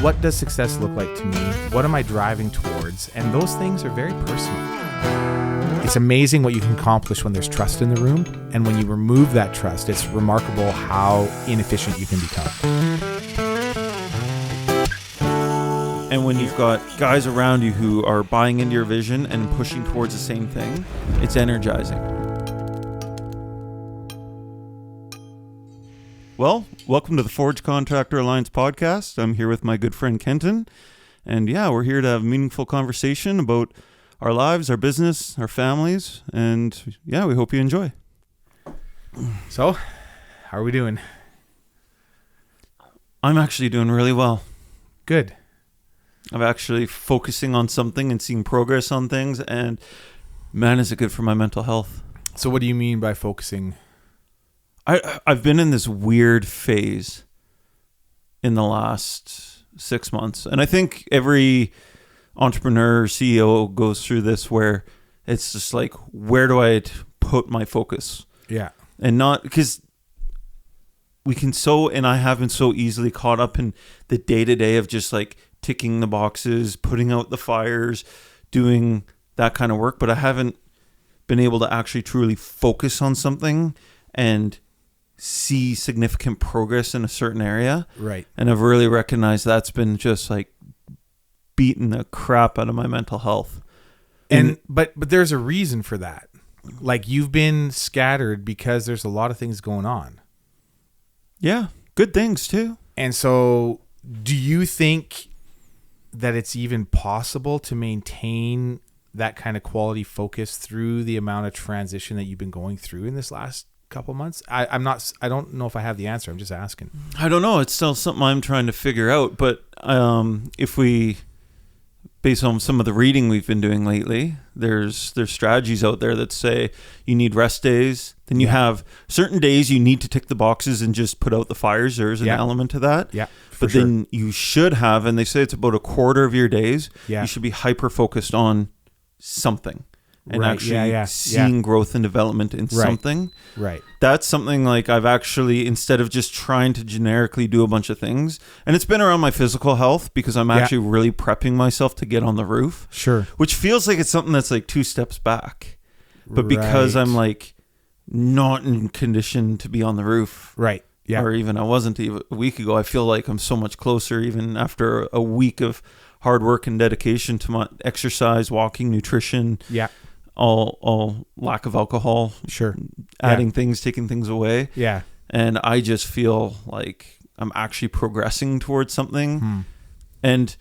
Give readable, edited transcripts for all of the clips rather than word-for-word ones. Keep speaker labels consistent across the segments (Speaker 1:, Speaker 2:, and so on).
Speaker 1: what does success look like to me? What am I driving towards? And those things are very personal. It's amazing what you can accomplish when there's trust in the room. And when you remove that trust, it's remarkable how inefficient you can become.
Speaker 2: And when you've got guys around you who are buying into your vision and pushing towards the same thing, it's energizing. Well, welcome to the Forge Contractor Alliance podcast. I'm here with my good friend Kenton. And yeah, we're here to have a meaningful conversation about our lives, our business, our families. And yeah, we hope you enjoy.
Speaker 1: So, how are we doing?
Speaker 2: I'm actually doing really well.
Speaker 1: Good.
Speaker 2: I'm actually focusing on something and seeing progress on things. And man, is it good for my mental health.
Speaker 1: So what do you mean by focusing?
Speaker 2: I've been in this weird phase in the last 6 months. And I think every entrepreneur, CEO goes through this where it's just like, where do I put my focus?
Speaker 1: Yeah.
Speaker 2: And not because I have been so easily caught up in the day-to-day of just like ticking the boxes, putting out the fires, doing that kind of work. But I haven't been able to actually truly focus on something and see significant progress in a certain area.
Speaker 1: Right.
Speaker 2: And I've really recognized that's been just like beating the crap out of my mental health.
Speaker 1: And but there's a reason for that. Like, you've been scattered because there's a lot of things going on.
Speaker 2: Yeah, good things too.
Speaker 1: And so do you think that it's even possible to maintain that kind of quality focus through the amount of transition that you've been going through in this last couple months? I don't know if I have the answer. I'm just asking.
Speaker 2: I don't know. It's still something I'm trying to figure out. But if we, based on some of the reading we've been doing lately, there's strategies out there that say you need rest days. Then you have certain days you need to tick the boxes and just put out the fires. There's an element to that.
Speaker 1: Yeah.
Speaker 2: But then you should have, and they say it's about a quarter of your days, you should be hyper focused on something. And actually seeing growth and development in something.
Speaker 1: Right.
Speaker 2: That's something like I've actually, instead of just trying to generically do a bunch of things, and it's been around my physical health because I'm actually really prepping myself to get on the roof.
Speaker 1: Sure.
Speaker 2: Which feels like it's something that's like 2 steps back. But because I'm like not in condition to be on the roof.
Speaker 1: Right. Yeah.
Speaker 2: Or even I wasn't even a week ago, I feel like I'm so much closer even after a week of hard work and dedication to my exercise, walking, nutrition.
Speaker 1: Yeah.
Speaker 2: All lack of alcohol, adding things, taking things away.
Speaker 1: Yeah.
Speaker 2: And I just feel like I'm actually progressing towards something. And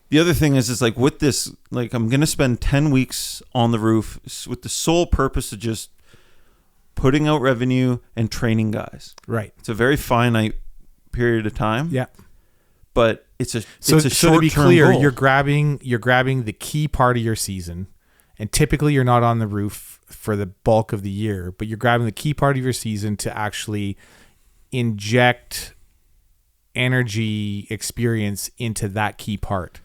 Speaker 2: the other thing is like with this, like I'm going to spend 10 weeks on the roof with the sole purpose of just putting out revenue and training guys.
Speaker 1: Right.
Speaker 2: It's a very finite period of time.
Speaker 1: Yeah.
Speaker 2: But it's a
Speaker 1: so to be clear,
Speaker 2: goal.
Speaker 1: you're grabbing the key part of your season. And typically you're not on the roof for the bulk of the year, but you're grabbing the key part of your season to actually inject energy experience into that key part.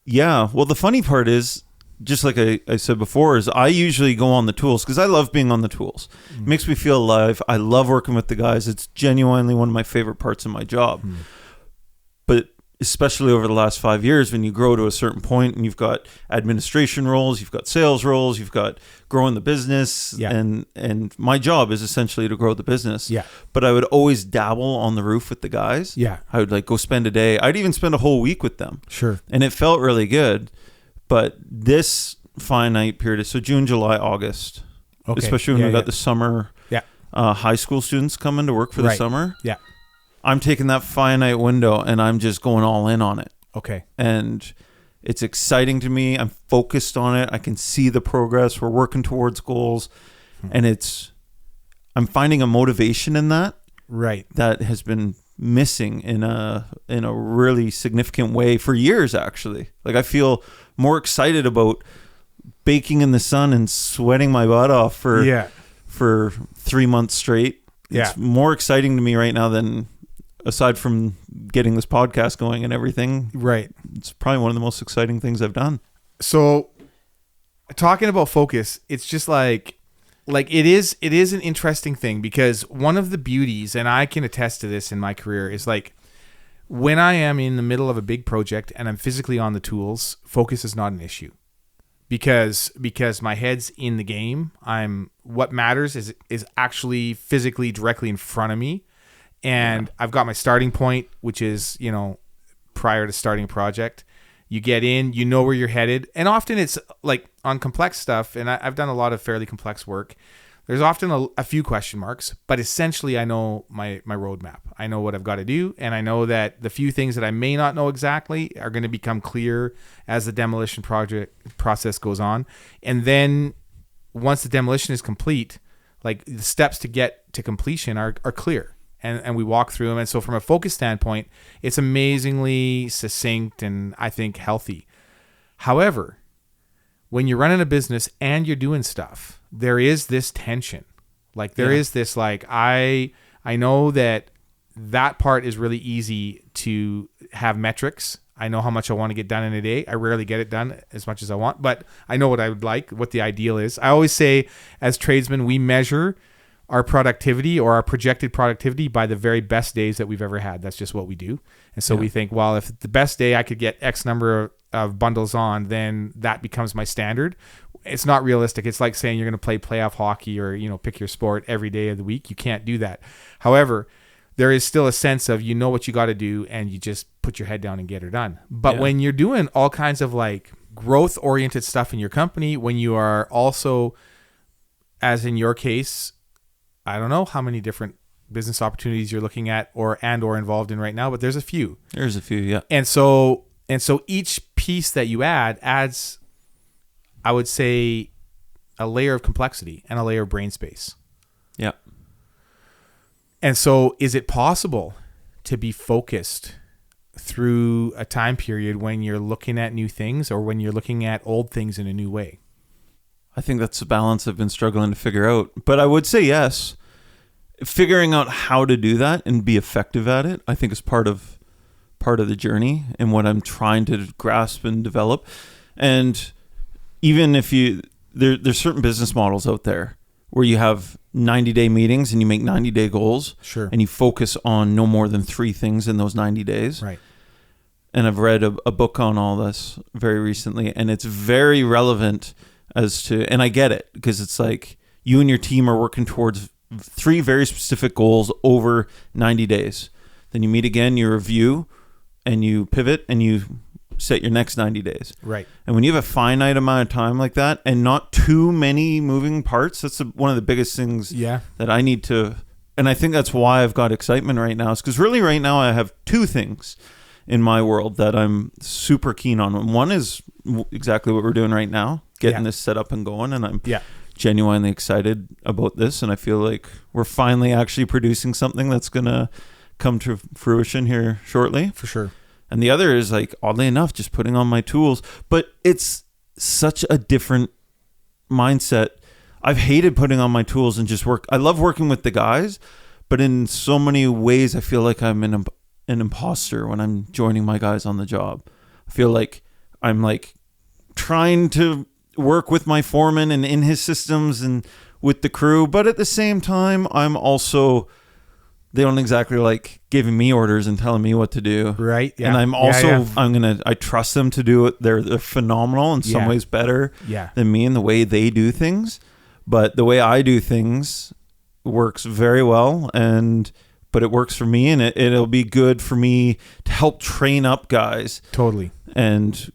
Speaker 2: Yeah. Well, the funny part is, just like I said before, is I usually go on the tools because I love being on the tools. It makes me feel alive. I love working with the guys. It's genuinely one of my favorite parts of my job. But especially over the last 5 years, when you grow to a certain point and you've got administration roles, you've got sales roles, you've got growing the business, and my job is essentially to grow the business.
Speaker 1: Yeah.
Speaker 2: But I would always dabble on the roof with the guys.
Speaker 1: Yeah.
Speaker 2: I would like go spend a day. I'd even spend a whole week with them.
Speaker 1: Sure.
Speaker 2: And it felt really good. But this finite period, so June, July, August, especially when we got the summer high school students coming to work for the summer.
Speaker 1: Yeah.
Speaker 2: I'm taking that finite window and I'm just going all in on it.
Speaker 1: Okay.
Speaker 2: And it's exciting to me. I'm focused on it. I can see the progress. We're working towards goals. And I'm finding a motivation in that.
Speaker 1: Right.
Speaker 2: That has been missing in a really significant way for years, actually. Like I feel more excited about baking in the sun and sweating my butt off for 3 months straight. It's more exciting to me right now than, aside from getting this podcast going and everything.
Speaker 1: Right.
Speaker 2: It's probably one of the most exciting things I've done.
Speaker 1: So talking about focus, it's just like it is an interesting thing because one of the beauties, and I can attest to this in my career, is like when I am in the middle of a big project and I'm physically on the tools, focus is not an issue because my head's in the game. What matters is actually physically directly in front of me. And I've got my starting point, which is, prior to starting a project. You get in, you know where you're headed. And often it's like on complex stuff, and I've done a lot of fairly complex work. There's often a few question marks, but essentially I know my roadmap. I know what I've got to do, and I know that the few things that I may not know exactly are going to become clear as the demolition project process goes on. And then once the demolition is complete, like the steps to get to completion are clear. And we walk through them. And so from a focus standpoint, it's amazingly succinct and I think healthy. However, when you're running a business and you're doing stuff, there is this tension. Like there is this, like, I know that part is really easy to have metrics. I know how much I want to get done in a day. I rarely get it done as much as I want, but I know what I would like, what the ideal is. I always say as tradesmen, we measure our productivity or our projected productivity by the very best days that we've ever had. That's just what we do. And so we think, well, if the best day I could get X number of bundles on, then that becomes my standard. It's not realistic. It's like saying you're going to play playoff hockey or, pick your sport every day of the week. You can't do that. However, there is still a sense of, what you got to do and you just put your head down and get it done. But when you're doing all kinds of like growth oriented stuff in your company, when you are also, as in your case, I don't know how many different business opportunities you're looking at or involved in right now, but there's a few.
Speaker 2: There's a few, yeah.
Speaker 1: And so each piece that you adds, I would say, a layer of complexity and a layer of brain space.
Speaker 2: Yeah.
Speaker 1: And so is it possible to be focused through a time period when you're looking at new things or when you're looking at old things in a new way?
Speaker 2: I think that's the balance I've been struggling to figure out. But I would say yes. Figuring out how to do that and be effective at it, I think is part of the journey and what I'm trying to grasp and develop. And even if there's certain business models out there where you have 90-day meetings and you make 90-day goals.
Speaker 1: Sure.
Speaker 2: And you focus on no more than 3 things in those 90 days.
Speaker 1: Right.
Speaker 2: And I've read a book on all this very recently, and it's very relevant and I get it, because it's like you and your team are working towards 3 very specific goals over 90 days. Then you meet again, you review, and you pivot, and you set your next 90 days.
Speaker 1: Right.
Speaker 2: And when you have a finite amount of time like that and not too many moving parts, that's one of the biggest things that I need to, and I think that's why I've got excitement right now, is because really right now I have 2 things in my world that I'm super keen on. And one is exactly what we're doing right now, getting this set up and going, and I'm genuinely excited about this, and I feel like we're finally actually producing something that's going to come to fruition here shortly.
Speaker 1: For sure.
Speaker 2: And the other is, like, oddly enough, just putting on my tools. But it's such a different mindset. I've hated putting on my tools and just work. I love working with the guys, but in so many ways I feel like I'm an imposter when I'm joining my guys on the job. I feel like I'm like trying to work with my foreman and in his systems and with the crew, but at the same time I'm also, they don't exactly like giving me orders and telling me what to do.
Speaker 1: Right. Yeah.
Speaker 2: And I'm also, I trust them to do it. They're phenomenal in some ways, better than me in the way they do things, but the way I do things works very well, but it works for me, and it'll be good for me to help train up guys.
Speaker 1: Totally.
Speaker 2: And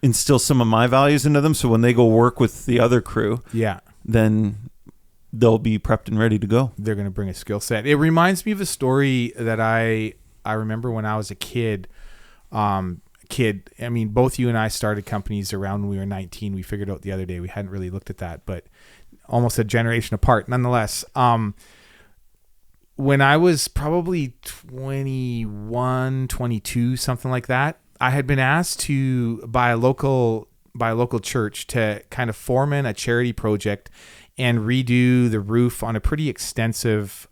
Speaker 2: instill some of my values into them, so when they go work with the other crew, then they'll be prepped and ready to go.
Speaker 1: They're going to bring a skill set. It reminds me of a story that I remember when I was a kid. I mean, both you and I started companies around when we were 19. We figured out the other day, we hadn't really looked at that, but almost a generation apart nonetheless. When I was probably 21, 22, something like that, I had been asked by a local church to kind of foreman a charity project and redo the roof on a pretty extensive,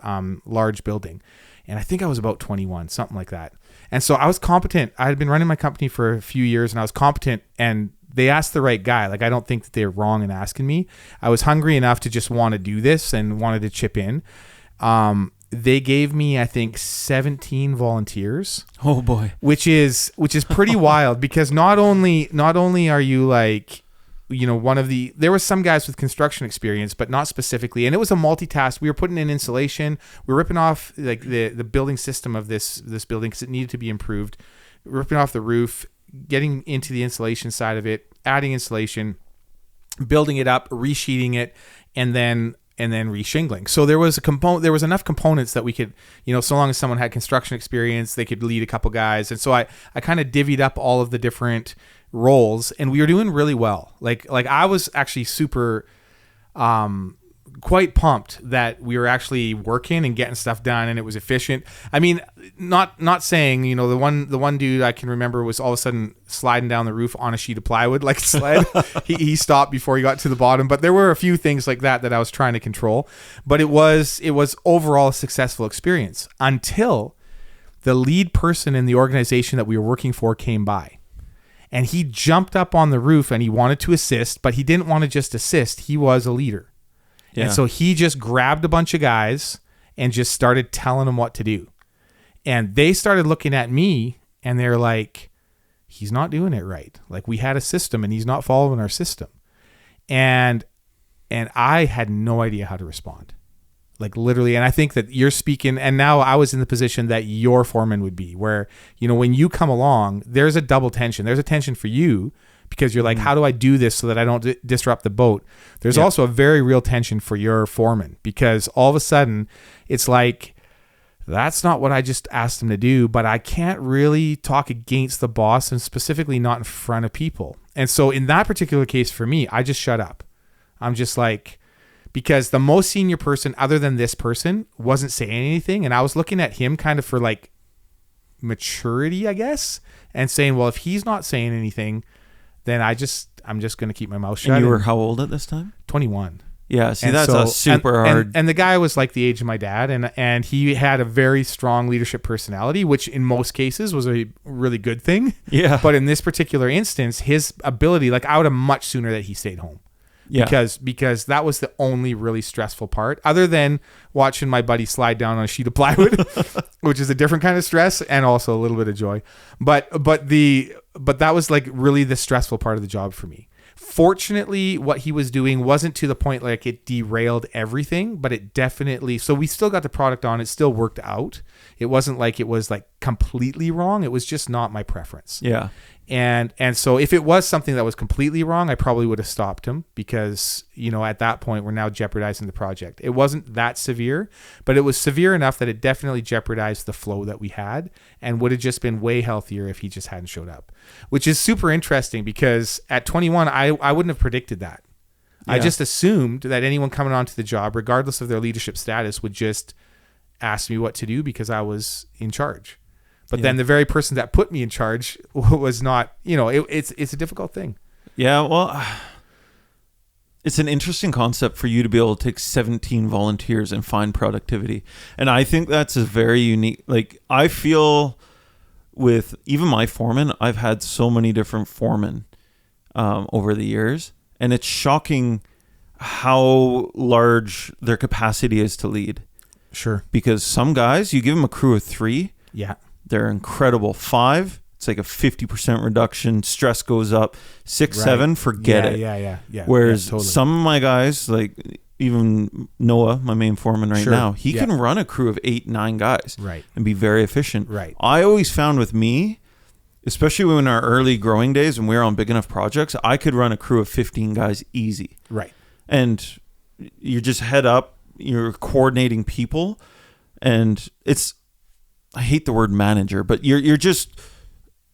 Speaker 1: large building. And I think I was about 21, something like that. And so I was competent. I had been running my company for a few years, and I was competent, and they asked the right guy. Like, I don't think that they were wrong in asking me. I was hungry enough to just want to do this and wanted to chip in. they gave me, I think, 17 volunteers.
Speaker 2: Oh boy.
Speaker 1: Which is pretty wild, because not only are you like, there were some guys with construction experience, but not specifically. And it was a multitask. We were putting in insulation. We were ripping off like the building system of this building because it needed to be improved. Ripping off the roof, getting into the insulation side of it, adding insulation, building it up, resheeting it, and then re-shingling. So there was enough components that we could, so long as someone had construction experience, they could lead a couple guys. And so I kind of divvied up all of the different roles, and we were doing really well. Like I was actually super quite pumped that we were actually working and getting stuff done, and it was efficient. I mean, not saying, the one dude I can remember was all of a sudden sliding down the roof on a sheet of plywood like a sled. he stopped before he got to the bottom, but there were a few things like that I was trying to control. But it was overall a successful experience until the lead person in the organization that we were working for came by. And he jumped up on the roof and he wanted to assist, but he didn't want to just assist. He was a leader. Yeah. And so he just grabbed a bunch of guys and just started telling them what to do. And they started looking at me and they're like, he's not doing it right. Like, we had a system and he's not following our system. And I had no idea how to respond. Like, literally. And I think that you're speaking, and now I was in the position that your foreman would be, where, when you come along, there's a double tension. There's a tension for you because you're like, how do I do this so that I don't disrupt the boat? There's also a very real tension for your foreman, because all of a sudden it's like, that's not what I just asked him to do, but I can't really talk against the boss, and specifically not in front of people. And so in that particular case for me, I just shut up. I'm just like, because the most senior person other than this person wasn't saying anything. And I was looking at him kind of for like maturity, I guess, and saying, well, if he's not saying anything, then I'm just going to keep my mouth shut.
Speaker 2: And you were how old at this time?
Speaker 1: 21.
Speaker 2: Yeah. See, that's a super hard.
Speaker 1: And the guy was like the age of my dad, and he had a very strong leadership personality, which in most cases was a really good thing.
Speaker 2: Yeah.
Speaker 1: But in this particular instance, his ability, like, I would have much sooner that he stayed home. Yeah. Because that was the only really stressful part, other than watching my buddy slide down on a sheet of plywood, which is a different kind of stress and also a little bit of joy. But that was like really the stressful part of the job for me. Fortunately, what he was doing wasn't to the point like it derailed everything, but it definitely, so we still got the product on, it still worked out. It wasn't like it was like completely wrong. It was just not my preference.
Speaker 2: Yeah.
Speaker 1: And so if it was something that was completely wrong, I probably would have stopped him, because, at that point we're now jeopardizing the project. It wasn't that severe, but it was severe enough that it definitely jeopardized the flow that we had, and would have just been way healthier if he just hadn't showed up, which is super interesting, because at 21, I wouldn't have predicted that. Yeah. I just assumed that anyone coming onto the job, regardless of their leadership status, would just ask me what to do because I was in charge. But then the very person that put me in charge was not, it's a difficult thing. Yeah,
Speaker 2: well, it's an interesting concept for you to be able to take 17 volunteers and find productivity. And I think that's a very unique, like, I feel with even my foreman, I've had so many different foremen over the years. And it's shocking how large their capacity is to lead.
Speaker 1: Sure.
Speaker 2: Because some guys, you give them a crew of 3.
Speaker 1: Yeah.
Speaker 2: They're incredible. 5, it's like a 50% reduction. Stress goes up. 6, right. 7, forget it.
Speaker 1: Yeah.
Speaker 2: Whereas
Speaker 1: totally.
Speaker 2: Some of my guys, like even Noah, my main foreman right now, he can run a crew of 8, 9 guys,
Speaker 1: right,
Speaker 2: and be very efficient.
Speaker 1: Right.
Speaker 2: I always found with me, especially in our early growing days when we were on big enough projects, I could run a crew of 15 guys easy.
Speaker 1: Right.
Speaker 2: And you just head up, you're coordinating people, and it's, I hate the word manager, but you're just,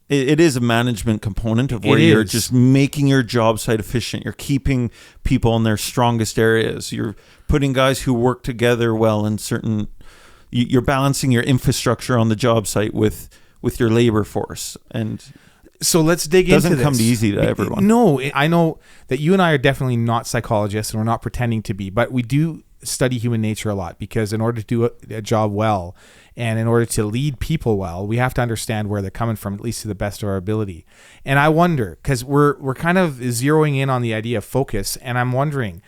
Speaker 2: it is a management component of where you're just making your job site efficient. You're keeping people in their strongest areas. You're putting guys who work together well in certain, you're balancing your infrastructure on the job site with your labor force. And
Speaker 1: so let's dig into this.
Speaker 2: It doesn't come easy to everyone.
Speaker 1: No, I know that you and I are definitely not psychologists, and we're not pretending to be, but we do study human nature a lot, because in order to do a job well, and in order to lead people well, we have to understand where they're coming from, at least to the best of our ability. And I wonder, because we're kind of zeroing in on the idea of focus, and I'm wondering,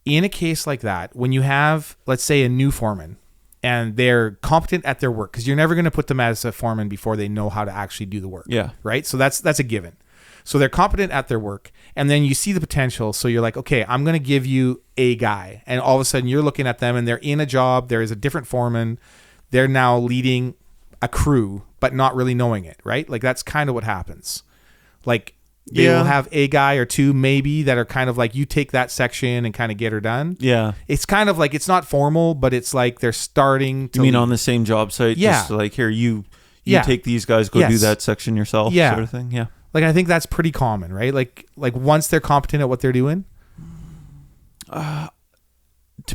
Speaker 1: in a case like that, when you have, let's say, a new foreman, and they're competent at their work, because you're never going to put them as a foreman before they know how to actually do the work.
Speaker 2: Yeah.
Speaker 1: Right. So that's a given. So they're competent at their work, and then you see the potential. So you're like, okay, I'm going to give you a guy, and all of a sudden you're looking at them and they're in a job. There is a different foreman. They're now leading a crew, but not really knowing it. Right. Like that's kind of what happens. Like they will have a guy or two maybe that are kind of like, you take that section and kind of get her done.
Speaker 2: Yeah.
Speaker 1: It's kind of like, it's not formal, but it's like they're starting to.
Speaker 2: You mean on the same job site?
Speaker 1: Yeah.
Speaker 2: Just like, here, you take these guys, go do that section yourself, sort of thing. Yeah.
Speaker 1: Like, I think that's pretty common, right? Like once they're competent at what they're doing.
Speaker 2: To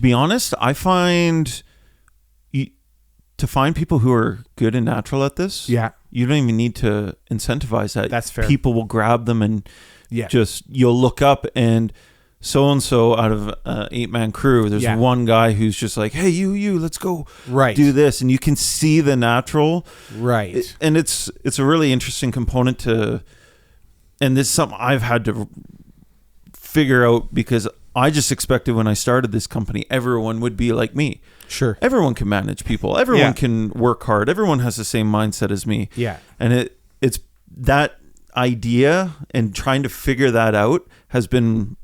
Speaker 2: be honest, I find to find people who are good and natural at this.
Speaker 1: Yeah.
Speaker 2: You don't even need to incentivize that.
Speaker 1: That's fair.
Speaker 2: People will grab them and just, you'll look up and so out of an 8-man crew, there's one guy who's just like, hey, you, let's go do this. And you can see the natural.
Speaker 1: Right.
Speaker 2: And it's a really interesting component to, and this is something I've had to figure out, because I just expected when I started this company, everyone would be like me.
Speaker 1: Sure.
Speaker 2: Everyone can manage people. Everyone can work hard. Everyone has the same mindset as me.
Speaker 1: Yeah.
Speaker 2: And it's that idea, and trying to figure that out has been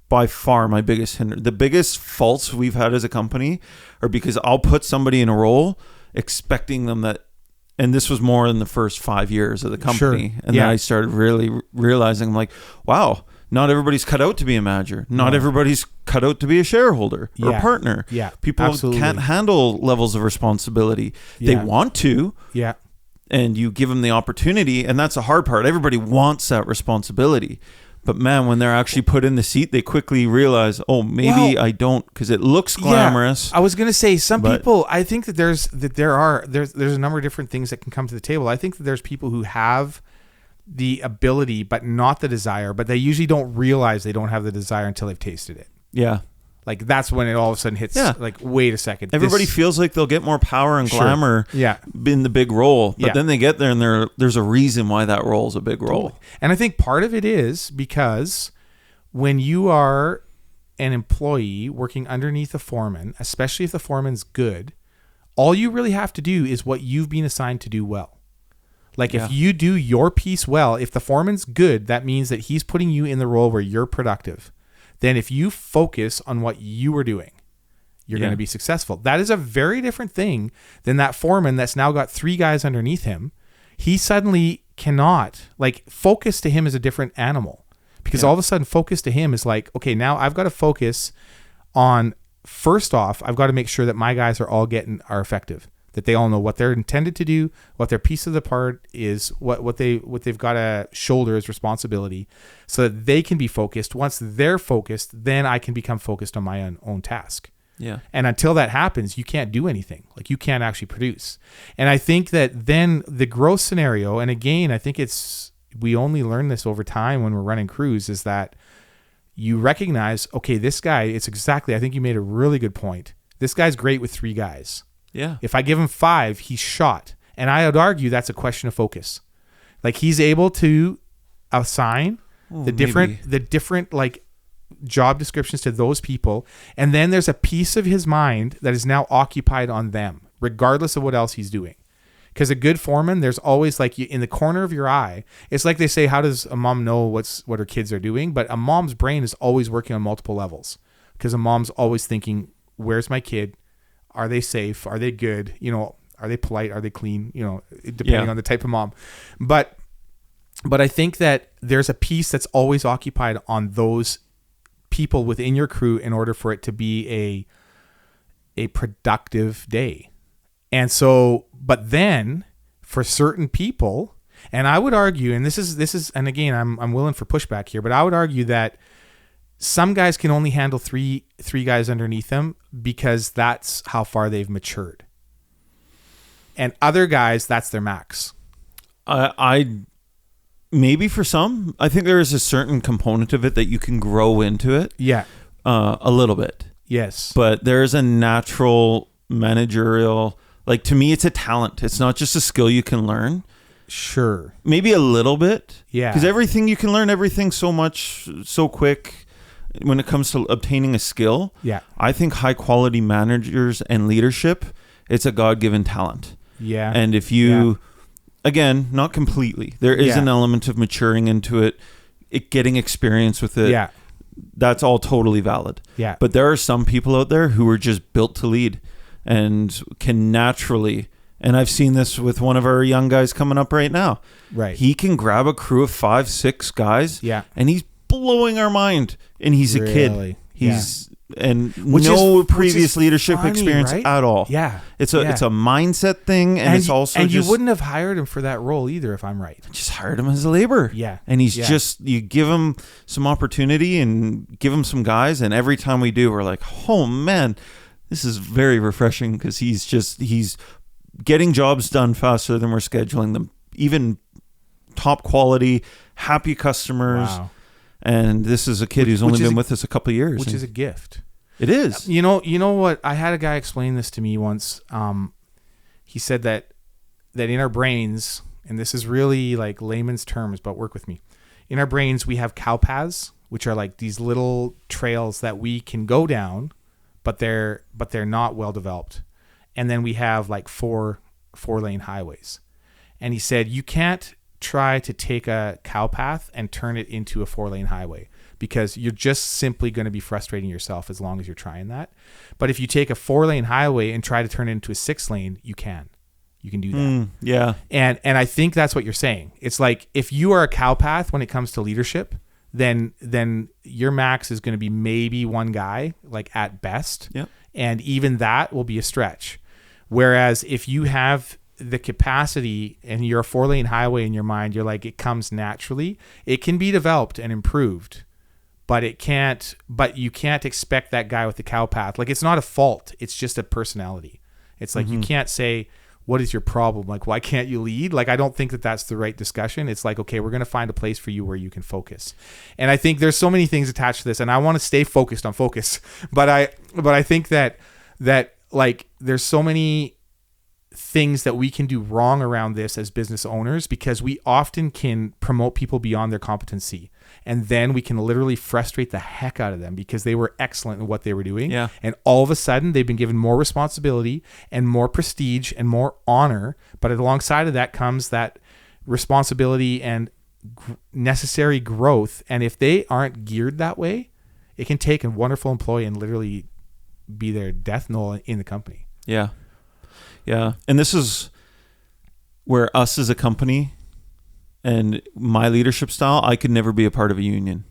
Speaker 2: by far my biggest hindrance. The biggest faults we've had as a company are because I'll put somebody in a role expecting them that, and this was more in the first 5 years of the company.
Speaker 1: Sure.
Speaker 2: And then I started really realizing, I'm like, wow, not everybody's cut out to be a manager. Not everybody's cut out to be a shareholder or a partner.
Speaker 1: Yeah.
Speaker 2: People can't handle levels of responsibility. They want to.
Speaker 1: Yeah.
Speaker 2: And you give them the opportunity, and that's the hard part. Everybody wants that responsibility. But man, when they're actually put in the seat, they quickly realize, oh, maybe I don't, because it looks glamorous.
Speaker 1: I was going to say, some people, I think that there's a number of different things that can come to the table. I think that there's people who have the ability, but not the desire, but they usually don't realize they don't have the desire until they've tasted it.
Speaker 2: Yeah.
Speaker 1: Like that's when it all of a sudden hits, like, wait a second.
Speaker 2: Everybody feels like they'll get more power and glamour in the big role, but then they get there and there's a reason why that role is a big role.
Speaker 1: Totally. And I think part of it is because when you are an employee working underneath a foreman, especially if the foreman's good, all you really have to do is what you've been assigned to do well. Like if you do your piece well, if the foreman's good, that means that he's putting you in the role where you're productive. Then if you focus on what you were doing, you're going to be successful. That is a very different thing than that foreman that's now got 3 guys underneath him. He suddenly cannot, like, focus to him is a different animal, because all of a sudden focus to him is like, okay, now I've got to focus on, first off, I've got to make sure that my guys are effective, that they all know what they're intended to do, what their piece of the part is, what they've got to shoulder as responsibility, so that they can be focused. Once they're focused, then I can become focused on my own task.
Speaker 2: Yeah.
Speaker 1: And until that happens, you can't do anything. Like, you can't actually produce. And I think that then the growth scenario, and again, I think we only learn this over time when we're running crews, is that you recognize, okay, this guy, I think you made a really good point. This guy's great with 3 guys.
Speaker 2: Yeah.
Speaker 1: If I give him 5, he's shot. And I would argue that's a question of focus. Like, he's able to assign the different like job descriptions to those people, and then there's a piece of his mind that is now occupied on them, regardless of what else he's doing. Because a good foreman, there's always, like, in the corner of your eye, it's like they say, how does a mom know what her kids are doing? But a mom's brain is always working on multiple levels, because a mom's always thinking, where's my kid? Are they safe? Are they good? Are they polite? Are they clean? Depending on the type of mom. But I think that there's a piece that's always occupied on those people within your crew in order for it to be a productive day. And so, but then for certain people, and I would argue, and this is, and again, I'm willing for pushback here, but I would argue that some guys can only handle three guys underneath them because that's how far they've matured. And other guys, that's their max.
Speaker 2: I maybe for some, I think there is a certain component of it that you can grow into it.
Speaker 1: Yeah.
Speaker 2: A little bit.
Speaker 1: Yes.
Speaker 2: But there is a natural managerial, like, to me, it's a talent. It's not just a skill you can learn.
Speaker 1: Sure.
Speaker 2: Maybe a little bit.
Speaker 1: Yeah.
Speaker 2: Because everything you can learn, everything so much, so quick. when it comes to obtaining a skill,
Speaker 1: Yeah.
Speaker 2: I think high quality managers and leadership, it's a God-given talent.
Speaker 1: Yeah.
Speaker 2: And if you, again, not completely, there is an element of maturing into it, getting experience with it.
Speaker 1: Yeah.
Speaker 2: That's all totally valid.
Speaker 1: Yeah.
Speaker 2: But there are some people out there who are just built to lead and can naturally, and I've seen this with one of our young guys coming up right now.
Speaker 1: Right.
Speaker 2: He can grab a crew of 5, 6 guys.
Speaker 1: Yeah.
Speaker 2: And he's blowing our mind. And he's a kid. He's and no previous leadership
Speaker 1: funny,
Speaker 2: experience
Speaker 1: right?
Speaker 2: at all.
Speaker 1: Yeah.
Speaker 2: It's a mindset thing, and it's also
Speaker 1: and you wouldn't have hired him for that role either, if I'm right.
Speaker 2: Just hired him as a laborer.
Speaker 1: Yeah.
Speaker 2: And he's just, you give him some opportunity and give him some guys, and every time we do, we're like, oh man, this is very refreshing, because he's getting jobs done faster than we're scheduling them. Even top quality, happy customers.
Speaker 1: Wow.
Speaker 2: And this is a kid who's only been with us a couple of years.
Speaker 1: Which is a gift.
Speaker 2: It is.
Speaker 1: You know what? I had a guy explain this to me once. He said that in our brains, and this is really like layman's terms, but work with me. In our brains, we have cow paths, which are like these little trails that we can go down, but they're not well developed. And then we have like four lane highways. And he said, you can't try to take a cow path and turn it into a 4-lane highway, because you're just simply going to be frustrating yourself as long as you're trying that. But if you take a 4-lane highway and try to turn it into a 6-lane, you can do that.
Speaker 2: Yeah.
Speaker 1: And I think that's what you're saying. It's like, if you are a cow path when it comes to leadership, then your max is going to be maybe one guy, like at best.
Speaker 2: Yep.
Speaker 1: And even that will be a stretch. Whereas if you have the capacity and you're a 4-lane highway in your mind, you're like, it comes naturally. It can be developed and improved, but you can't expect that guy with the cow path. Like, it's not a fault. It's just a personality. It's like, you can't say, what is your problem? Like, why can't you lead? Like, I don't think that that's the right discussion. It's like, okay, we're going to find a place for you where you can focus. And I think there's so many things attached to this, and I want to stay focused on focus, but I think that like, there's so many things that we can do wrong around this as business owners, because we often can promote people beyond their competency, and then we can literally frustrate the heck out of them because they were excellent in what they were doing.
Speaker 2: Yeah.
Speaker 1: And all of a sudden they've been given more responsibility and more prestige and more honor, but alongside of that comes that responsibility and necessary growth. And if they aren't geared that way, it can take a wonderful employee and literally be their death knell in the company.
Speaker 2: Yeah. Yeah. And this is where us as a company and my leadership style, I could never be a part of a union.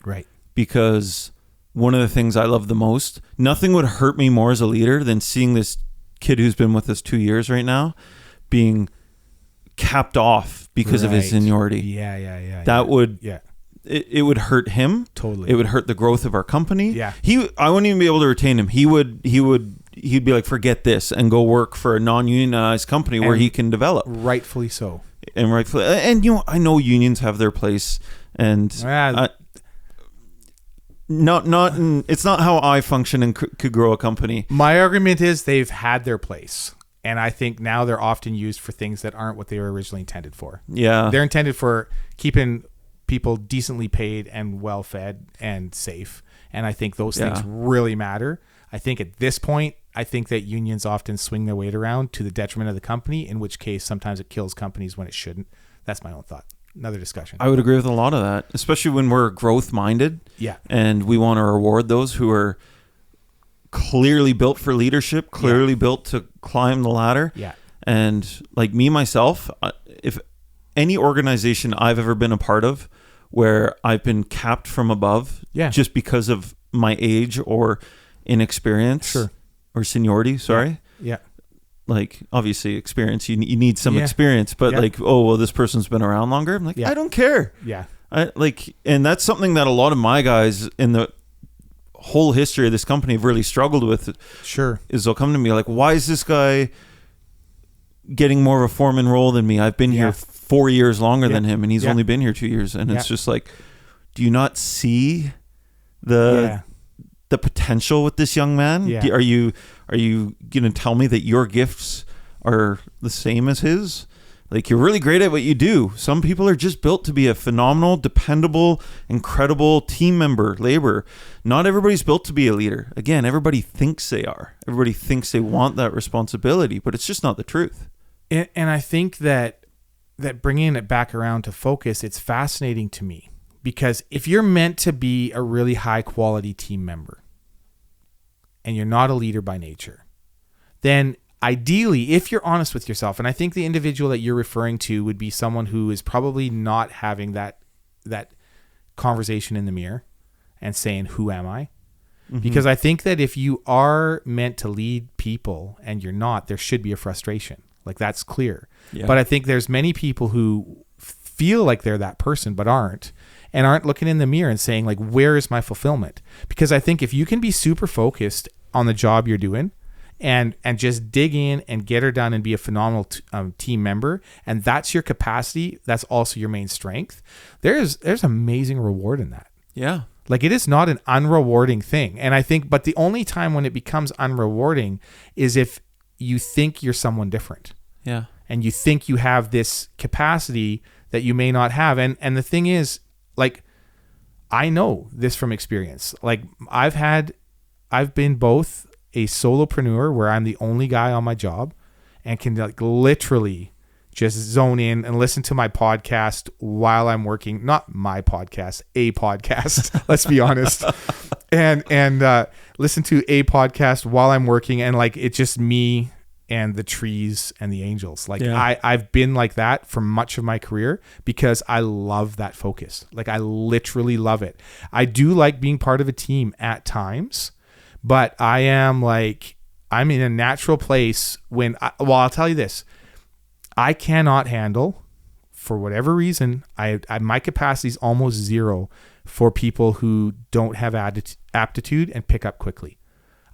Speaker 1: Right.
Speaker 2: Because one of the things I love the most, nothing would hurt me more as a leader than seeing this kid who's been with us 2 years right now being capped off because of his seniority.
Speaker 1: Yeah.
Speaker 2: That would... Yeah. It would hurt him.
Speaker 1: Totally.
Speaker 2: It would hurt the growth of our company.
Speaker 1: Yeah.
Speaker 2: I wouldn't even be able to retain him. He'd be like, forget this and go work for a non-unionized company where he can develop.
Speaker 1: Rightfully so.
Speaker 2: And I know unions have their place, and it's not how I function and could grow a company.
Speaker 1: My argument is they've had their place, and I think now they're often used for things that aren't what they were originally intended for.
Speaker 2: Yeah.
Speaker 1: They're intended for keeping people decently paid and well fed and safe. And I think those things really matter. I think at this point, I think that unions often swing their weight around to the detriment of the company, in which case sometimes it kills companies when it shouldn't. That's my own thought. Another discussion.
Speaker 2: I would agree with a lot of that, especially when we're growth minded.
Speaker 1: Yeah.
Speaker 2: And we want to reward those who are clearly built for leadership, clearly built to climb the ladder.
Speaker 1: Yeah.
Speaker 2: And like me, myself, if any organization I've ever been a part of where I've been capped from above just because of my age or inexperience or seniority,
Speaker 1: Yeah.
Speaker 2: Like, obviously experience, you need some experience, but like, oh, well, this person's been around longer. I'm like, I don't care.
Speaker 1: Yeah.
Speaker 2: And that's something that a lot of my guys in the whole history of this company have really struggled with. Is they'll come to me like, why is this guy getting more of a foreman role than me? I've been here 4 years longer than him, and he's only been here 2 years. And it's just like, do you not see the potential with this young man? Are you going to tell me that your gifts are the same as his, Like, you're really great at what you do. Some people are just built to be a phenomenal, dependable, incredible team member, laborer. Not everybody's built to be a leader. Again, everybody thinks they are. Everybody thinks they want that responsibility, but it's just not the truth.
Speaker 1: And I think that bringing it back around to focus, it's fascinating to me, because if you're meant to be a really high quality team member and you're not a leader by nature, then ideally, if you're honest with yourself, and I think the individual that you're referring to would be someone who is probably not having that conversation in the mirror and saying, who am I? Mm-hmm. Because I think that if you are meant to lead people and you're not, there should be a frustration. Like, that's clear. Yeah. But I think there's many people who feel like they're that person but aren't, and aren't looking in the mirror and saying, like, where is my fulfillment? Because I think if you can be super focused on the job you're doing and just dig in and get her done and be a phenomenal team member, and that's your capacity, that's also your main strength, there's amazing reward in that.
Speaker 2: Yeah.
Speaker 1: Like, it is not an unrewarding thing. And I think, but the only time when it becomes unrewarding is if you think you're someone different.
Speaker 2: Yeah.
Speaker 1: And you think you have this capacity that you may not have. And the thing is, like, I know this from experience. Like, I've been both a solopreneur where I'm the only guy on my job and can, like, literally just zone in and listen to my podcast while I'm working. Not my podcast, a podcast. Let's be honest. And listen to a podcast while I'm working, and, like, it's just me and the trees and the angels. Like, yeah. I've been like that for much of my career because I love that focus. Like, I literally love it. I do like being part of a team at times, but I'm in a natural place when I'll tell you this. I cannot handle, for whatever reason, my capacity is almost zero for people who don't have aptitude and pick up quickly.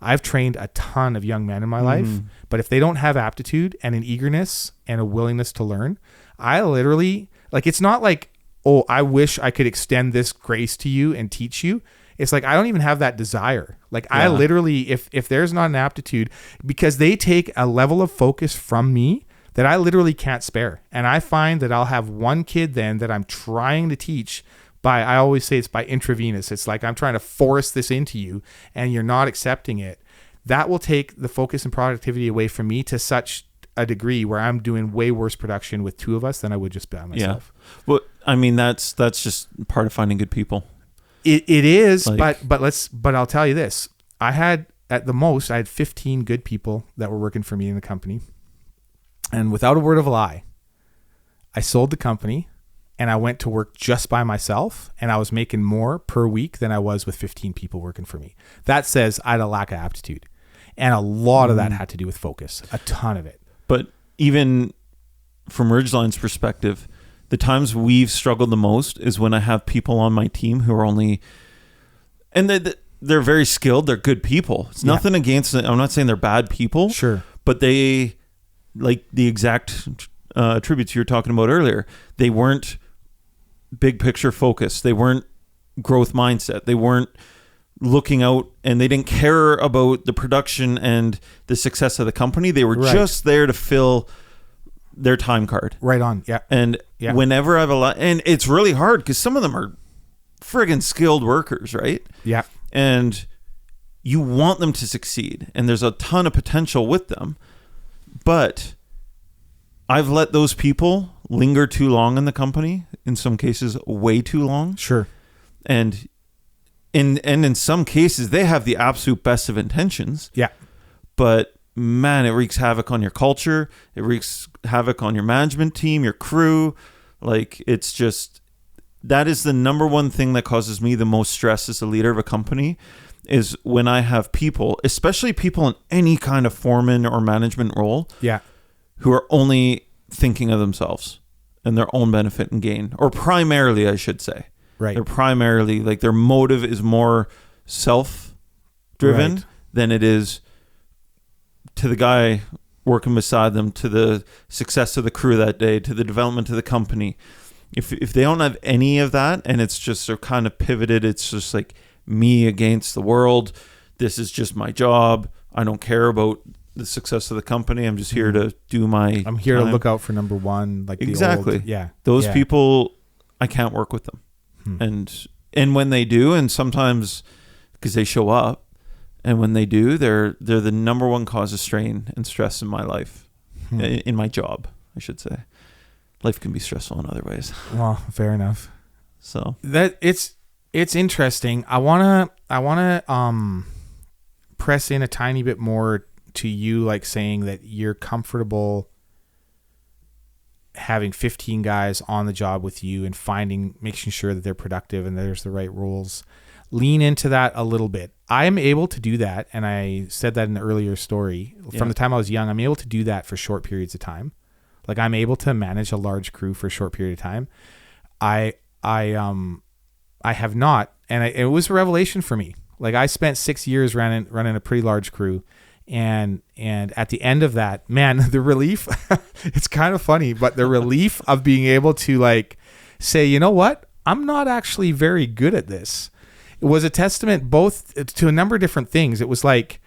Speaker 1: I've trained a ton of young men in my life, but if they don't have aptitude and an eagerness and a willingness to learn, I literally, like, it's not like, oh, I wish I could extend this grace to you and teach you. It's like, I don't even have that desire. Like, yeah. I literally, if there's not an aptitude, because they take a level of focus from me that I literally can't spare. And I find that I'll have one kid then that I'm trying to teach I always say it's by intravenous. It's like, I'm trying to force this into you and you're not accepting it. That will take the focus and productivity away from me to such a degree where I'm doing way worse production with two of us than I would just by myself.
Speaker 2: Yeah. Well, I mean, that's just part of finding good people.
Speaker 1: It is, like, but I'll tell you this. I had 15 good people that were working for me in the company. And without a word of a lie, I sold the company and I went to work just by myself, and I was making more per week than I was with 15 people working for me. That says I had a lack of aptitude. And a lot of that had to do with focus, a ton of it.
Speaker 2: But even from Ridgeline's perspective, the times we've struggled the most is when I have people on my team who are only, and they're very skilled, they're good people. It's nothing against it. I'm not saying they're bad people.
Speaker 1: Sure.
Speaker 2: But they, like the exact attributes you were talking about earlier, they weren't big picture focused. They weren't growth mindset. They weren't looking out, and they didn't care about the production and the success of the company. They were just there to fill their time card.
Speaker 1: Right on. Yeah.
Speaker 2: And whenever I've and it's really hard because some of them are friggin' skilled workers, right?
Speaker 1: Yeah.
Speaker 2: And you want them to succeed, and there's a ton of potential with them, but I've let those people linger too long in the company, in some cases way too long.
Speaker 1: Sure.
Speaker 2: And in some cases they have the absolute best of intentions.
Speaker 1: Yeah.
Speaker 2: But man, it wreaks havoc on your culture. It wreaks havoc on your management team, your crew. Like, it's just, that is the number one thing that causes me the most stress as a leader of a company, is when I have people, especially people in any kind of foreman or management role, who are only thinking of themselves and their own benefit and gain, or primarily, I should say.
Speaker 1: Right.
Speaker 2: They're primarily, like, their motive is more self-driven than it is to the guy working beside them, to the success of the crew that day, to the development of the company. If they don't have any of that, and it's just, they're kind of pivoted, it's just like me against the world. This is just my job. I don't care about the success of the company. I'm just here to do my
Speaker 1: I'm here
Speaker 2: time.
Speaker 1: to look out for number one. Like
Speaker 2: Exactly.
Speaker 1: Yeah.
Speaker 2: Those people, I can't work with them. And when they do, and sometimes because they show up, and when they do, they're the number one cause of strain and stress in my life, in my job, I should say. Life can be stressful in other ways.
Speaker 1: Well, fair enough.
Speaker 2: So
Speaker 1: that it's interesting. I wanna press in a tiny bit more to you, like saying that you're comfortable having 15 guys on the job with you and making sure that they're productive and there's the right rules. Lean into that a little bit. I am able to do that, and I said that in the earlier story. From the time I was young, I'm able to do that for short periods of time. Like, I'm able to manage a large crew for a short period of time. I have not, and it was a revelation for me. Like, I spent 6 years running a pretty large crew, and at the end of that, man, the relief, it's kind of funny, but the relief of being able to, like, say, you know what? I'm not actually very good at this. It was a testament both to a number of different things. It was like,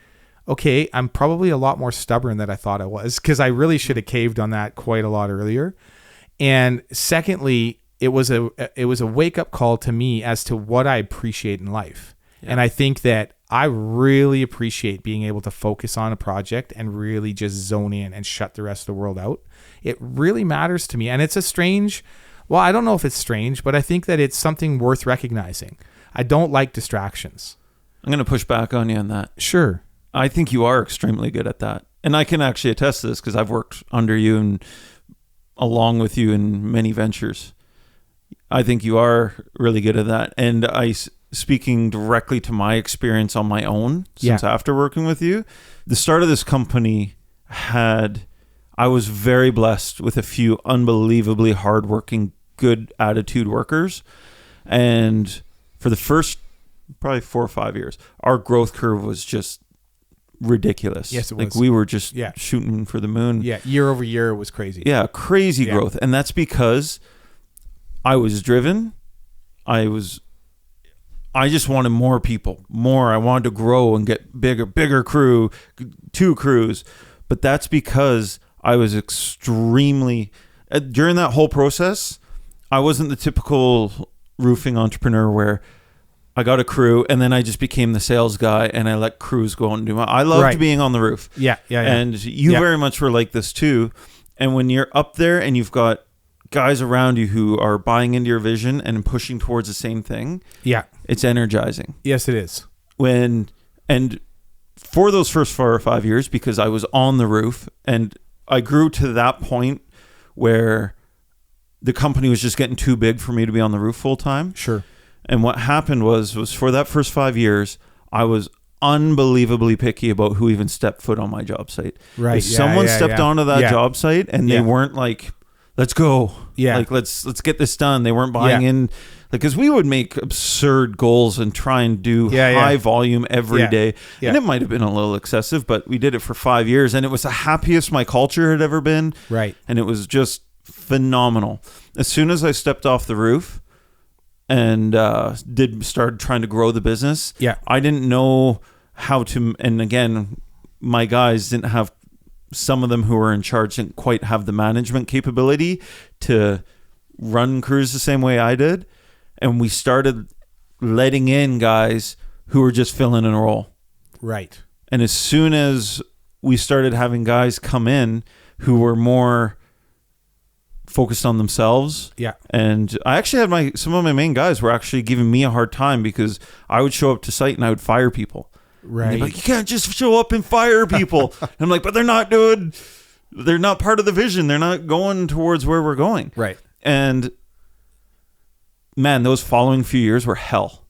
Speaker 1: okay, I'm probably a lot more stubborn than I thought I was, because I really should have caved on that quite a lot earlier. And secondly, it was a wake-up call to me as to what I appreciate in life. Yeah. And I think that I really appreciate being able to focus on a project and really just zone in and shut the rest of the world out. It really matters to me. And it's well, I don't know if it's strange, but I think that it's something worth recognizing. I don't like distractions.
Speaker 2: I'm going to push back on you on that.
Speaker 1: Sure.
Speaker 2: I think you are extremely good at that. And I can actually attest to this because I've worked under you and along with you in many ventures. I think you are really good at that. And speaking directly to my experience on my own since after working with you, the start of this company I was very blessed with a few unbelievably hardworking, good attitude workers. And for the first probably 4 or 5 years, our growth curve was just ridiculous.
Speaker 1: Yes, it was.
Speaker 2: Like, we were just shooting for the moon.
Speaker 1: Yeah, year over year it was crazy.
Speaker 2: Yeah, crazy growth. And that's because I was driven. I just wanted more people, more. I wanted to grow and get bigger crew, 2 crews. But that's because I was extremely, during that whole process, I wasn't the typical roofing entrepreneur where I got a crew and then I just became the sales guy and I let crews go and do I loved being on the roof.
Speaker 1: Yeah.
Speaker 2: And you very much were like this too. And when you're up there and you've got guys around you who are buying into your vision and pushing towards the same thing, it's energizing.
Speaker 1: Yes, it is.
Speaker 2: And for those first 4 or 5 years, because I was on the roof and I grew to that point where the company was just getting too big for me to be on the roof full time.
Speaker 1: Sure.
Speaker 2: And what happened was for that first 5 years, I was unbelievably picky about who even stepped foot on my job site.
Speaker 1: Right.
Speaker 2: If someone stepped onto that job site and they weren't like, let's go. Yeah. Like, let's get this done. They weren't buying in. Like, because we would make absurd goals and try and do high volume every day. Yeah. And it might have been a little excessive, but we did it for 5 years and it was the happiest my culture had ever been.
Speaker 1: Right.
Speaker 2: And it was just phenomenal. As soon as I stepped off the roof and started trying to grow the business, I didn't know how to, and again, my guys didn't have, some of them who were in charge didn't quite have the management capability to run crews the same way I did. And we started letting in guys who were just filling in a role.
Speaker 1: Right.
Speaker 2: And as soon as we started having guys come in who were more focused on themselves. Yeah. And I actually had some of my main guys were actually giving me a hard time because I would show up to site and I would fire people. Right. They'd be like, you can't just show up and fire people. And I'm like, but they're not part of the vision. They're not going towards where we're going. Right. And man, those following few years were hell.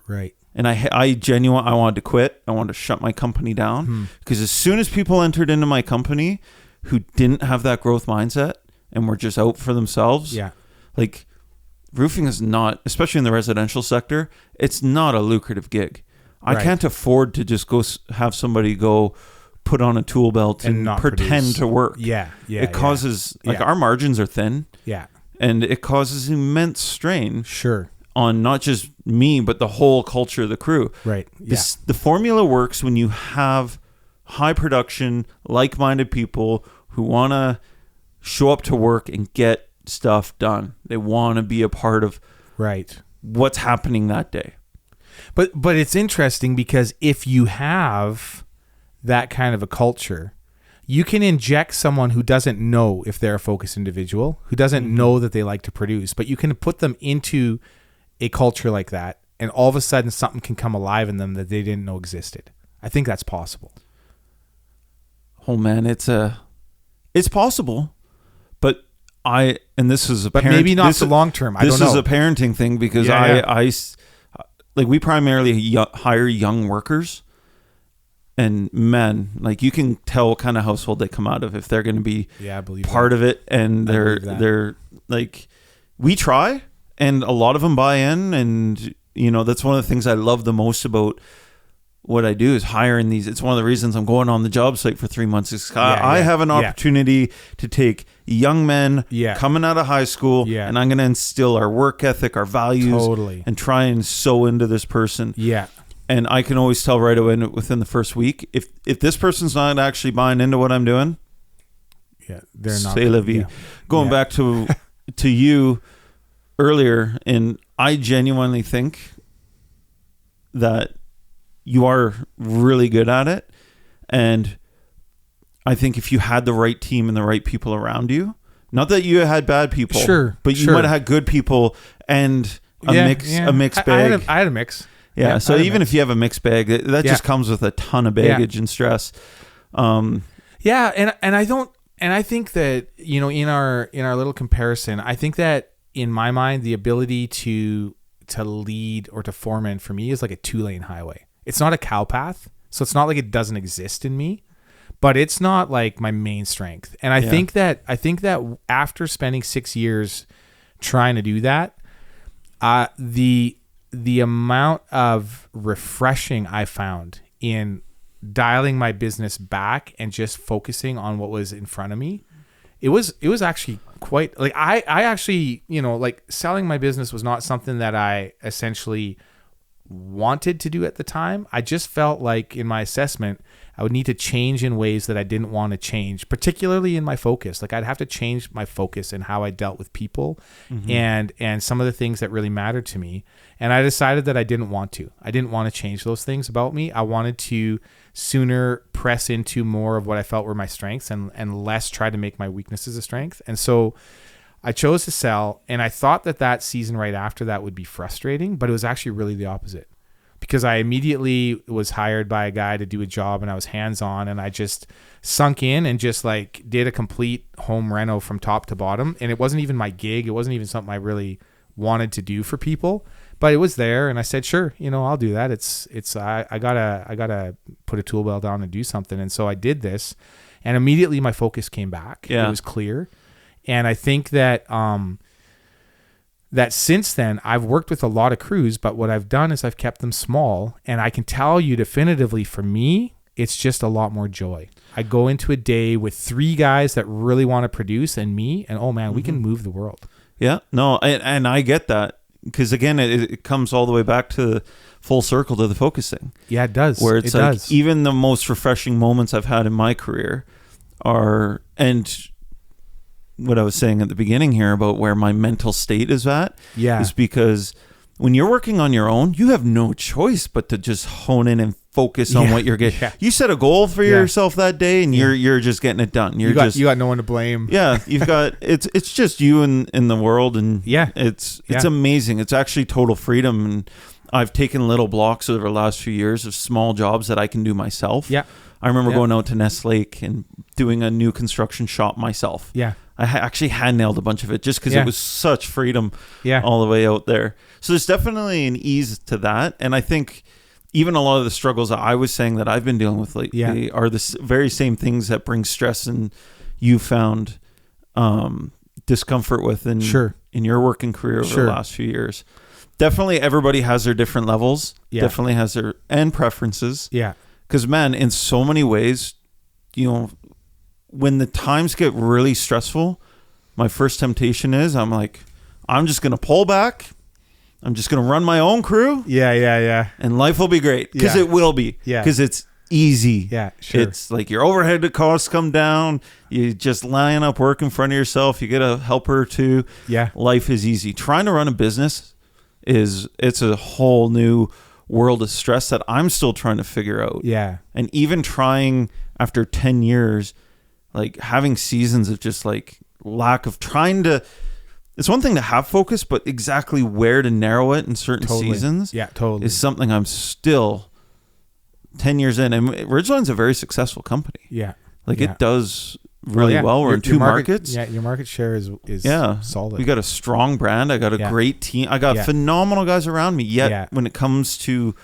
Speaker 2: Right. And I genuinely wanted to quit. I wanted to shut my company down because as soon as people entered into my company who didn't have that growth mindset and were just out for themselves, like, roofing is not, especially in the residential sector, it's not a lucrative gig. I can't afford to just go have somebody go put on a tool belt and pretend produce. To work. It causes our margins are thin. And it causes immense strain. Sure. On not just me, but the whole culture of the crew. Right. The formula works when you have high production, like-minded people who want to show up to work and get stuff done. They want to be a part of what's happening that day.
Speaker 1: But it's interesting because if you have that kind of a culture, you can inject someone who doesn't know if they're a focused individual, who doesn't know that they like to produce, but you can put them into a culture like that, and all of a sudden something can come alive in them that they didn't know existed. I think that's possible.
Speaker 2: Oh man, it's possible, but this is
Speaker 1: maybe not for long term. I don't know.
Speaker 2: This is a parenting thing because we primarily hire young workers, and men, like you can tell what kind of household they come out of if they're going to be part of it, and they're like, we try, and a lot of them buy in, and that's one of the things I love the most about what I do is hiring these. It's one of the reasons I'm going on the job site for 3 months. I have an opportunity to take young men coming out of high school, and I'm going to instill our work ethic, our values, and try and sow into this person. Yeah. And I can always tell right away within the first week, if this person's not actually buying into what I'm doing, they're not. C'est la vie. Going back to you earlier, and I genuinely think that you are really good at it. And I think if you had the right team and the right people around you, not that you had bad people, but you might have had good people and a mixed bag.
Speaker 1: I had a mix.
Speaker 2: Yeah, so even if you have a mixed bag, that just comes with a ton of baggage and stress.
Speaker 1: And I think that in our little comparison, I think that in my mind, the ability to lead or to foreman for me is like a 2-lane highway. It's not a cow path, so it's not like it doesn't exist in me, but it's not like my main strength. And I think that after spending 6 years trying to do that, the amount of refreshing I found in dialing my business back and just focusing on what was in front of me, it was actually quite like I actually, like selling my business was not something that I essentially wanted to do at the time. I just felt like in my assessment, I would need to change in ways that I didn't want to change, particularly in my focus. Like I'd have to change my focus and how I dealt with people and some of the things that really mattered to me. And I decided that I didn't want to. I didn't want to change those things about me. I wanted to sooner press into more of what I felt were my strengths and less try to make my weaknesses a strength. And so I chose to sell, and I thought that season right after that would be frustrating, but it was actually really the opposite. Because I immediately was hired by a guy to do a job, and I was hands-on, and I just sunk in and just like did a complete home reno from top to bottom. And it wasn't even my gig. It wasn't even something I really wanted to do for people, but it was there. And I said, sure, I'll do that. I gotta put a tool belt on and do something. And so I did this, and immediately my focus came back. It was clear. And I think that, that since then I've worked with a lot of crews, but what I've done is I've kept them small, and I can tell you definitively for me, it's just a lot more joy. I go into a day with 3 guys that really want to produce and me, and oh man, we can move the world. Yeah, no. And I get that because again, it comes all the way back to full circle to the focusing. Yeah, it does. Where it's like even the most refreshing moments I've had in my career are, and what I was saying at the beginning here about where my mental state is at is because when you're working on your own, you have no choice but to just hone in and focus on what you're getting. You set a goal for yourself that day, and you're just getting it done. You got no one to blame. Yeah, you've got it's just you in the world, and it's amazing. It's actually total freedom, and I've taken little blocks over the last few years of small jobs that I can do myself. Yeah, I remember going out to Nest Lake and doing a new construction shop myself. Yeah. I actually hand nailed a bunch of it just because it was such freedom all the way out there. So there's definitely an ease to that. And I think even a lot of the struggles that I was saying that I've been dealing with lately are the very same things that bring stress, and you found discomfort with in your working career over the last few years. Definitely everybody has their different levels. Definitely has their and preferences. Yeah. Because man, in so many ways, when the times get really stressful, my first temptation is I'm just going to pull back. I'm just going to run my own crew. Yeah. And life will be great because it will be. Yeah. Because
Speaker 2: easy.
Speaker 1: Yeah, sure.
Speaker 2: It's like your overhead costs come down. You just line up work in front of yourself. You get a helper or two.
Speaker 1: Yeah.
Speaker 2: Life is easy. Trying to run a business it's a whole new world of stress that I'm still trying to figure out.
Speaker 1: Yeah.
Speaker 2: And even trying after 10 years, like having seasons of just like lack of trying to, it's one thing to have focus, but exactly where to narrow it in certain seasons is something I'm still 10 years in. And Ridgeline's a very successful company.
Speaker 1: Yeah.
Speaker 2: Like it does really well. We're in two markets.
Speaker 1: Yeah, your market share is solid.
Speaker 2: We got a strong brand. I got a great team. I got phenomenal guys around me. Yet when it comes to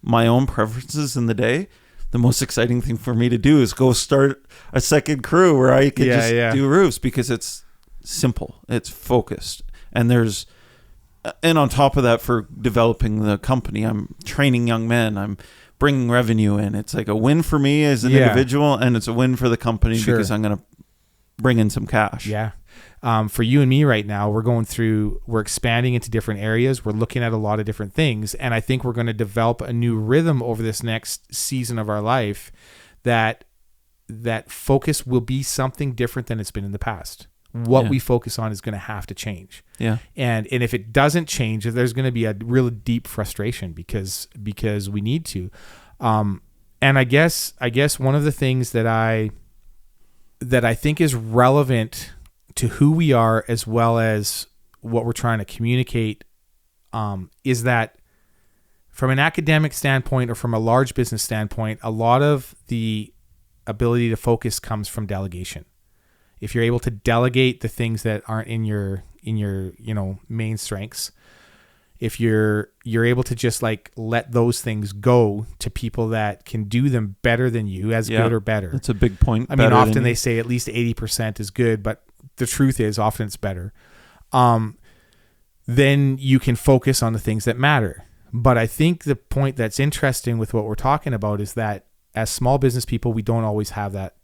Speaker 2: my own preferences in the day, the most exciting thing for me to do is go start a second crew where I can do roofs, because it's simple, it's focused, and on top of that, for developing the company, I'm training young men. I'm bringing revenue in. It's like a win for me as an individual, and it's a win for the company because I'm going to bring in some cash.
Speaker 1: Yeah. For you and me right now, we're expanding into different areas. We're looking at a lot of different things. And I think we're going to develop a new rhythm over this next season of our life that focus will be something different than it's been in the past. What we focus on is going to have to change.
Speaker 2: Yeah.
Speaker 1: And if it doesn't change, there's going to be a really deep frustration because we need to. And I guess one of the things that I think is relevant to who we are, as well as what we're trying to communicate, is that from an academic standpoint or from a large business standpoint, a lot of the ability to focus comes from delegation. If you're able to delegate the things that aren't in your main strengths, if you're able to just like let those things go to people that can do them better than you, as good or better.
Speaker 2: That's a big point.
Speaker 1: I mean, often they say at least 80% is good, but the truth is often it's better. Then you can focus on the things that matter. But I think the point that's interesting with what we're talking about is that as small business people, we don't always have that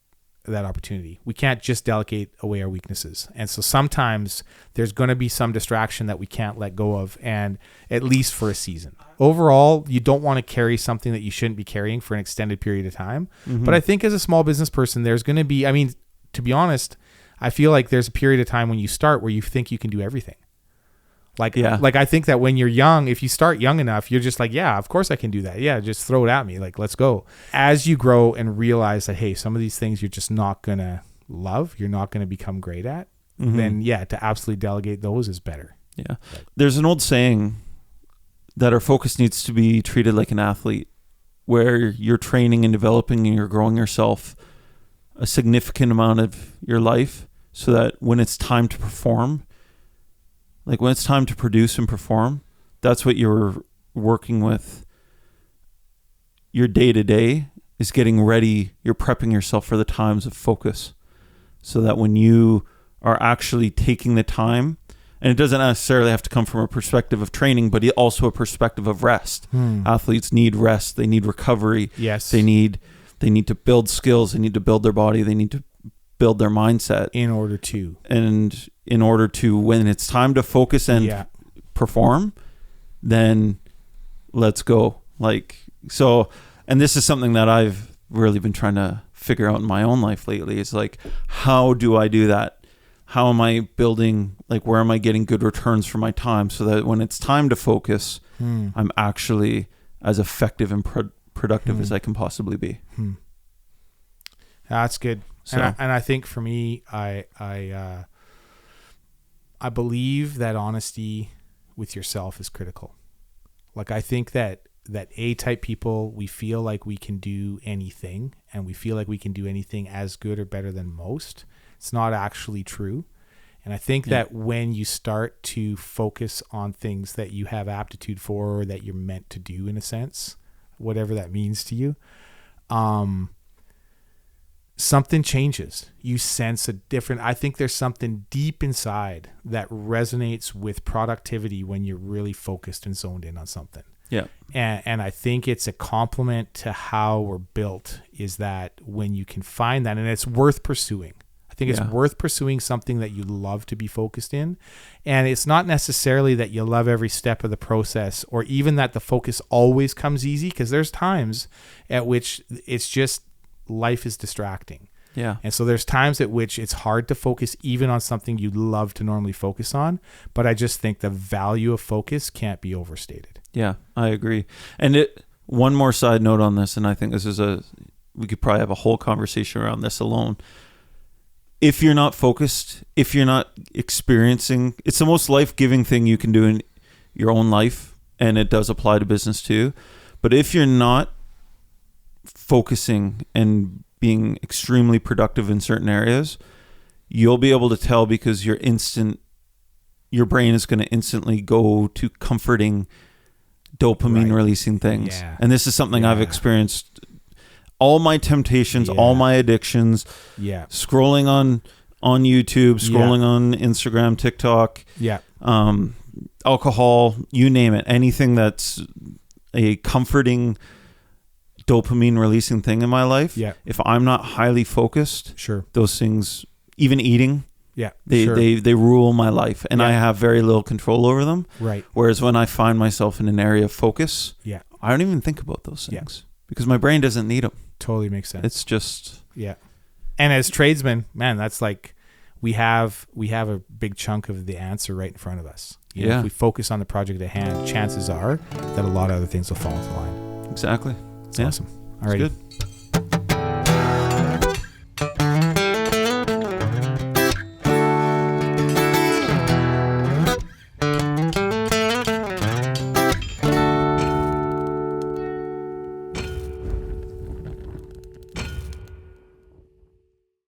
Speaker 1: opportunity. We can't just delegate away our weaknesses. And so sometimes there's going to be some distraction that we can't let go of, and at least for a season. Overall, you don't want to carry something that you shouldn't be carrying for an extended period of time. Mm-hmm. But I think as a small business person, there's going to be, I mean, to be honest, I feel like there's a period of time when you start where you think you can do everything. Like I think that when you're young, if you start young enough, you're just like, yeah, of course I can do that. Yeah, just throw it at me. Like, let's go. As you grow and realize that, hey, some of these things you're just not going to love, you're not going to become great at, then to absolutely delegate those is better.
Speaker 2: Yeah. There's an old saying that our focus needs to be treated like an athlete, where you're training and developing and you're growing yourself a significant amount of your life, so that when it's time to perform, like when it's time to produce and perform, that's what you're working with. Your day-to-day is getting ready. You're prepping yourself for the times of focus, so that when you are actually taking the time, and it doesn't necessarily have to come from a perspective of training, but also a perspective of rest. Athletes need rest. They need recovery.
Speaker 1: Yes.
Speaker 2: They need to build skills. They need to build their body. They need to build their mindset
Speaker 1: in order to,
Speaker 2: when it's time to focus and perform, then let's go. Like, so, and this is something that I've really been trying to figure out in my own life lately. It's like, how do I do that? How am I building, like, where am I getting good returns for my time, so that when it's time to focus, I'm actually as effective and productive as I can possibly be.
Speaker 1: That's good. So. And I think for me, I believe that honesty with yourself is critical. Like, I think that A-type people, we feel like we can do anything, and we feel like we can do anything as good or better than most. It's not actually true. And I think that when you start to focus on things that you have aptitude for, or that you're meant to do, in a sense, whatever that means to you, something changes. You sense a different, I think there's something deep inside that resonates with productivity when you're really focused and zoned in on something.
Speaker 2: Yeah.
Speaker 1: And I think it's a compliment to how we're built, is that when you can find that, and it's worth pursuing. I think it's worth pursuing something that you love to be focused in. And it's not necessarily that you love every step of the process or even that the focus always comes easy, because there's times at which it's just life is distracting.
Speaker 2: Yeah.
Speaker 1: And so there's times at which it's hard to focus even on something you love to normally focus on. But I just think the value of focus can't be overstated.
Speaker 2: Yeah, I agree. And one more side note on this, and I think this is we could probably have a whole conversation around this alone. If you're not focused, if you're not experiencing, it's the most life-giving thing you can do in your own life, and it does apply to business too. But if you're not focusing and being extremely productive in certain areas, you'll be able to tell, because your brain is going to instantly go to comforting dopamine releasing things.
Speaker 1: Yeah.
Speaker 2: And this is something I've experienced. All my temptations, all my addictions, scrolling on YouTube, scrolling on Instagram, TikTok, alcohol, you name it, anything that's a comforting dopamine releasing thing in my life. If I'm not highly focused, those things, even eating, they rule my life, and I have very little control over them.
Speaker 1: Right.
Speaker 2: Whereas when I find myself in an area of focus, I don't even think about those things because my brain doesn't need them.
Speaker 1: Totally makes sense.
Speaker 2: It's just
Speaker 1: And as tradesmen, man, that's like we have a big chunk of the answer right in front of us. You know, if we focus on the project at hand, chances are that a lot of other things will fall into line.
Speaker 2: Exactly.
Speaker 1: It's awesome. All right.
Speaker 2: Good.